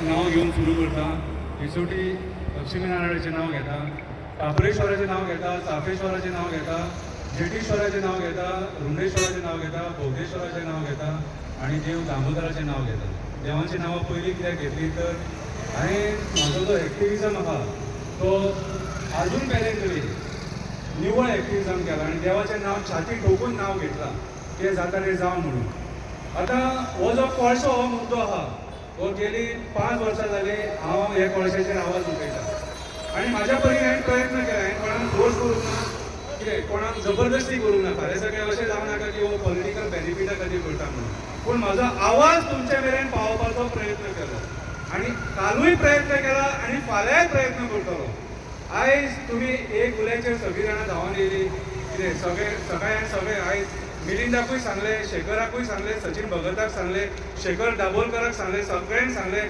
नांव घेवन सुरू करता. दिसोटी लक्ष्मीनारायणाचें नांव घेता, कापरेश्वराचें नांव घेता, चाफेश्वराचें नांव घेता, जेटीश्वराचें नांव घेता, रुंडेश्वराचें नांव घेता, बोगदेश्वराचें नांव घेता आनी देव दामोदराचें नांव घेता. देवांची नांवां पयलीं कित्याक घेतली तर हांवें म्हाजो जो एक्टिविजम आहा तो आजून मेरेन तरी निवळ एक्टिविजम केला आनी देवाचें नांव छाती ठोकून नांव घेतलां तें जाता तें जावं म्हणून. आतां हो जो कोळसो हो मुद्दो आहा हो गेली 5 वर्सां जाली हांव हे कोळशाचेर आवाज उठयतां आनी म्हाज्या परीन हांवें प्रयत्न केला. हांवें कोणाक फोर्स करूंक ना, कितें कोणाक जबरदस्ती करूंक ना. फाल्यां सगळें अशें जावं नाका की हो पॉलिटिकल बेनिफिटा खातीर करता म्हणून, पूण म्हाजो आवाज तुमचे मेरेन पावोवपाचो प्रयत्न केलो आनी कालूय प्रयत्न केला आनी फाल्यांय प्रयत्न करतलो. आयज तुमी एक उल्याचेर सगळीं जाणां धांवून येयली, कितें सगळे आयज मिलिंदाकूय सांगले, शेखराकूय सांगले, सचिन भगताक सांगले, शेखर दाबोलकराक सांगले, सगळ्यांक सांगले,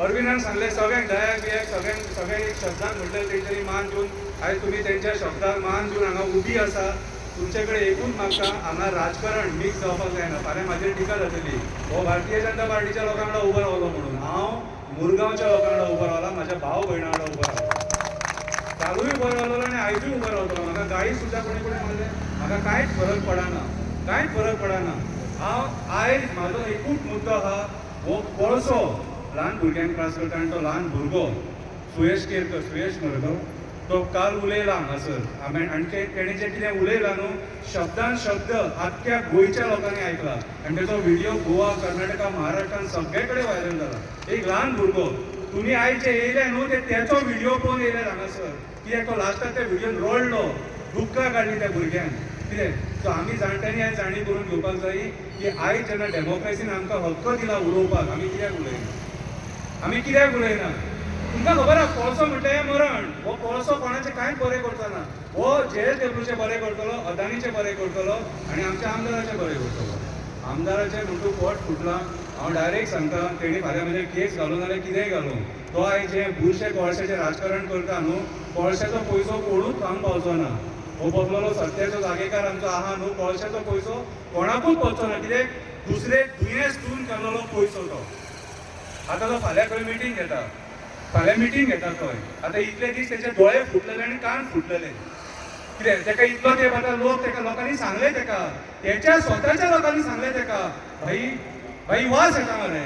अरविंदान सांगले, सगळ्यांक दयाक सगळ्यांक एक शब्दांत म्हटलें तेंच्यांनी मान दिवन आयज तुमी तेंच्या शब्दाक मान दिवन हांगा उबी आसा. तुमचे कडेन एकूच मागता हांगा राजकारण मिक्स जावपाक जायना. फाल्यां म्हाजेर टिका जातली हो भारतीय जनता पार्टीच्या लोकां वांगडा उबो रावलो म्हणून. हांव मुरगांवच्या लोकां वांगडा उबो रावला, म्हाज्या भाव भयणां वांगडा उबो रावला. कालूय उबो रावलो आनी आयजूय उबो रावतलो. म्हाका गाळी सुद्दां कोणी म्हणलें म्हाका कांयच फरक पडना. हांव आयज म्हाजो एकूच मुद्दो आहा हो कोळसो ल्हान भुरग्यांक त्रास करता आनी तो ल्हान भुरगो सुयश मरगांव तो काल उलयला हांगासर आनी तेणें जें कितें उलयलां न्हू शब्दान शब्द आख्ख्या गोंयच्या लोकांनी आयकला आनी तेजो व्हिडियो गोवा, कर्नाटका, महाराष्ट्रान सगळे कडेन व्हायरल जाला. एक ल्हान भुरगो तुमी आयज जे येयले न्हू तेचो व्हिडियो पळोवन येयले हांगासर. कित्याक तो लास्टाक त्या व्हिडियोन रडलो, दुख्खा काडली त्या भुरग्यान. कितें सो आमी जाणट्यांनी आयज जाणीव करून घेवपाक जाय की आयज जेन्ना डेमोक्रेसीन आमकां हक्क दिला उलोवपाक आमी कित्याक उलयना. तुमकां खबर आहा कोळसो म्हटल्यार मरण. हो कोळसो कोणाचें कांयच बरें करचो ना. हो JSWचें बरें करतलो, अदानीचें बरें करतलो आनी आमच्या आमदाराचें बरें करतलो. आमदाराचें म्हणटू पोट फुटलां. हांव डायरेक्ट सांगता तेणी फाल्यां म्हजेर केस घालूं नाल्यार कितेंय घालूं. तो आयज जें बुरशें कोळशाचें राजकारण करता न्हू कोळशाचो पयसो कोणूच हांगा पावचो ना. हो बसलोलो सत्याचो जागेकार आमचो आहा न्हू कोळशाचो पयसो कोणाकूच पावचो ना. कित्याक दुसरे दुयेंस ठेवून केल्लो पयसो तो. आतां तो फाल्यां खंय मिटींग घेता खंय. आतां इतले दीस तेचे दोळे फुटलेले आनी कान फुटलेले. कितें तेका इतलो तेंप आतां लोकांनी सांगले तेच्या स्वताच्या लोकांनी सांगले तेका भाई वास येता मरे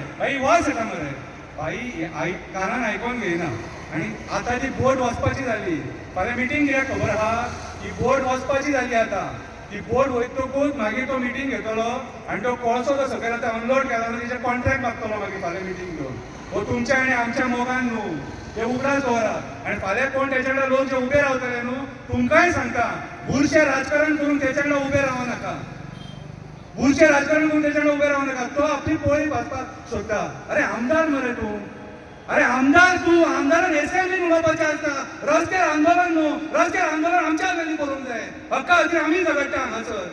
भाई कानान आयकोन घेयना. आनी आतां ती बोट वचपाची जाली. फाल्यां मिटींग कित्याक खबर आहा की बोट वचपाची जाली. आतां ती बोट वयतकूच मागीर तो मिटींग घेतलो आनी तो कोळसो जो सकयल आतां अनलोड केला न्हू तेजें कॉन्ट्रॅक्ट मागतलो मागीर फाल्यां मिटींग घेवन. हो तुमच्या आनी आमच्या मोगान न्हू ते उगडास दवरात आनी फाल्यां कोण तेच्या कडेन लोक जे उबे रावतले न्हू तुमकांय सांगता बुरशें राजकारण करून तेच्या कडेन उबे रावं नाका. तो आपली पोळी भाजपाक सोदता. अरे आमदार मरे तूं आमदारान एसेंब्लीन उलोवपाचें आसता. रस्त्यार आंदोलन आमच्या गल्ली करूंक जाय. हक्का खातीर आमी झगडटा हांगासर.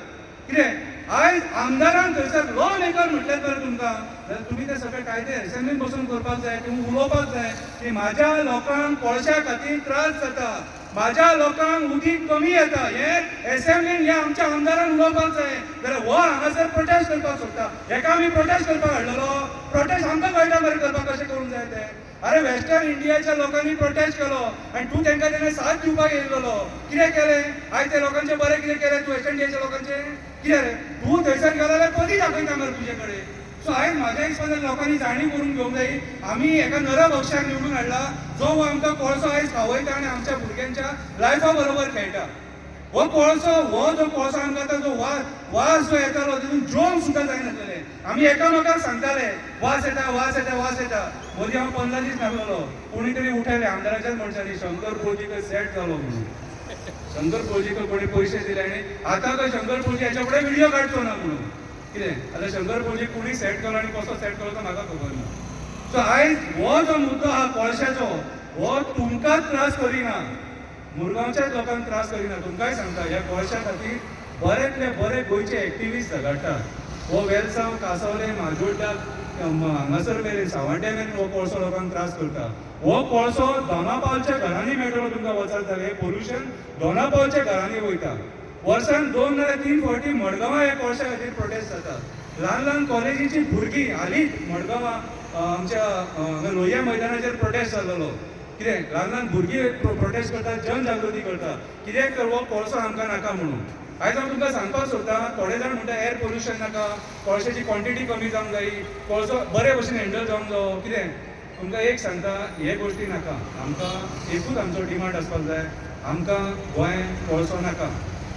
कितें आयज आमदारान थंयसर लॉ मेकर म्हटलें तर तुमकां जाल्यार तुमी ते सगळे कायदे एसेंब्लीन बसून करपाक जाय. तुमी उलोवपाक जाय की म्हाज्या लोकांक कोळशा खातीर त्रास जाता, म्हाज्या लोकांक उदीक कमी येता. हे एसेंब्लीन हे आमच्या आमदारान उलोवपाक जाय. जाल्यार हो हांगासर प्रोटेस्ट करपाक सोदता. हेका आमी प्रोटेस्ट करपाक हाडलेलो. प्रोटेस्ट आमकां कळटा मरे करपाक कशें करूंक जाय तें. अरे वेस्टर्न इंडियाच्या लोकांनी प्रोटेस्ट केलो आनी तूं तेंकां तेणे साथ दिवपाक येयलेलो. कितें केलें आयज ते लोकांचें बरें कितें केलें तूं वेस्टर्न इंडियाच्या लोकांचें? कितें रे तूं थंयसर गेलो जाल्यार कधी दाखयता मरे तुजे कडेन. सो आयज म्हाज्या हिसपान लोकांनी जाणीव करून घेवंक जाय. आमी एका नरभक्षाक निवडून हाडला जो आमकां कोळसो आयज खावयता आनी आमच्या भुरग्यांच्या लायफा बरोबर खेळटा. हो जो कोळसो आमकां आतां जो वास जो येतालो तितून जेवंक सुद्दां जायनासलें. आमी एकामेकाक सांगताले वास येता. मदीं हांव 15 दीस नासलोलो. कोणी तरी उठयलें आमदाराच्याच मनशांनी शंकर पोळजीकर सेट जालो म्हणून. शंकर पोळजीकर कोणी पयशे दिले आनी आतां तो शंकर पोळजी हेच्या फुडें व्हिडियो काडचो ना म्हणून. कितें आतां शंकर पोळजी कोणी सेट केलो आनी कसो सेट केलो तो म्हाका खबर ना. सो आयज हो जो मुद्दो आहा कोळशाचो हो तुमकांच त्रास करिना, मुरगांवच्याच लोकांक त्रास करिना. तुमकांय सांगता ह्या कोळशा खातीर बरेंतले बरे गोंयचे एक्टिविस्ट झगडटात. हो वेलसांव, कांसावले, माजोड्डा हांगासर मेरेन सावड्ड्या मेरेन हो कोळसो लोकांक त्रास करता. हो कोळसो दोनापावलच्या घरांनी मेळटलो तुमकां वचत जाल्यार. हे पोल्युशन दोनापावलच्या घरांनी वयता. वर्सान 2 नाल्यार 3 फावटी मडगांवां हे कोळशा खातीर प्रोटेस्ट जाता. ल्हान कॉलेजीची भुरगीं हालींच मडगांवां आमच्या लोहिया मैदानाचेर प्रोटेस्ट जाल्लो कितें ल्हान ल्हान भुरगीं प्रोटेस्ट करतात जनजागृती करता कित्याक तर हो कोळसो आमकां नाका म्हणून आयज हांव तुमकां सांगपाक सोदतां थोडे जाण म्हणटा एअर पोल्युशन नाका कोळशाची क्वॉन्टिटी कमी जावंक जायी कोळसो बरे भशेन हँडल जावंक जावो कितें तुमकां एक सांगता हे गोश्टी नाका आमकां एकूच आमचो डिमांड आसपाक जाय आमकां गोंयांत कोळसो नाका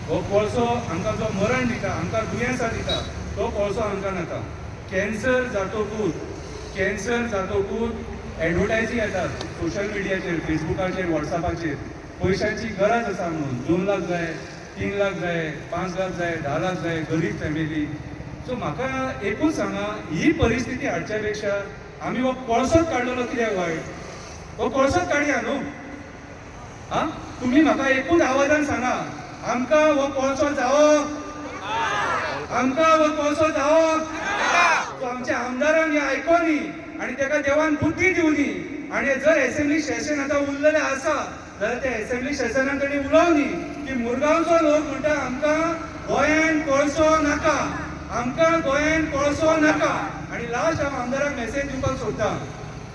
हो कोळसो आमकां जो मरण दिता आमकां दुयेंसां दिता तो कोळसो आमकां नाका कॅन्सर जातकूच एडवर्टायजी येतात सोशल मिडियाचेर फेसबुकाचेर वॉट्सॅपाचेर पयशांची गरज आसा म्हणून 2 लाख जाय 3 लाख जाय 5 लाख जाय 10 लाख जाय गरीब फॅमिली सो म्हाका एकूच सांगा ही परिस्थिती हाडच्या पेक्षा आमी हो कोळसोच काडलेलो कित्याक वायट हो कोळसोच काडया न्हू हा तुमी म्हाका एकूच आवाजान सांगा आमकां हो कोळसो जावप आमकां हो कोळसो जावप आमच्या आमदारांक हें आयकोनी आनी ताका देवान बुद्धी दिवनी आनी जर असेंब्ली सेशन आतां उरलेलें आसा जाल्यार त्या असेंब्ली सेशनान ताणी उलोवनी की मुरगांवचो लोक म्हणटा आमकां गोंयांत कोळसो नाका आमकां गोंयांत कोळसो नाका आनी लास्ट हांव आमदाराक मेसेज दिवपाक सोदतां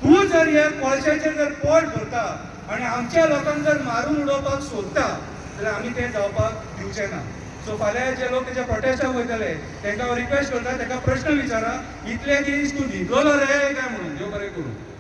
तूं जर हे कोळशाचेर जर पोट भरता आनी आमच्या लोकांक जर मारून उडोवपाक सोदता जाल्यार आमी तें जावपाक दिवचें ना सो फाल्यां जे लोक तेच्या प्रोटेस्टाक वयतले तांकां हांव रिक्वेस्ट करता ताका प्रश्न विचारा इतले दीस तूं न्हिदलोलो रे काय म्हणून देव बरें करूं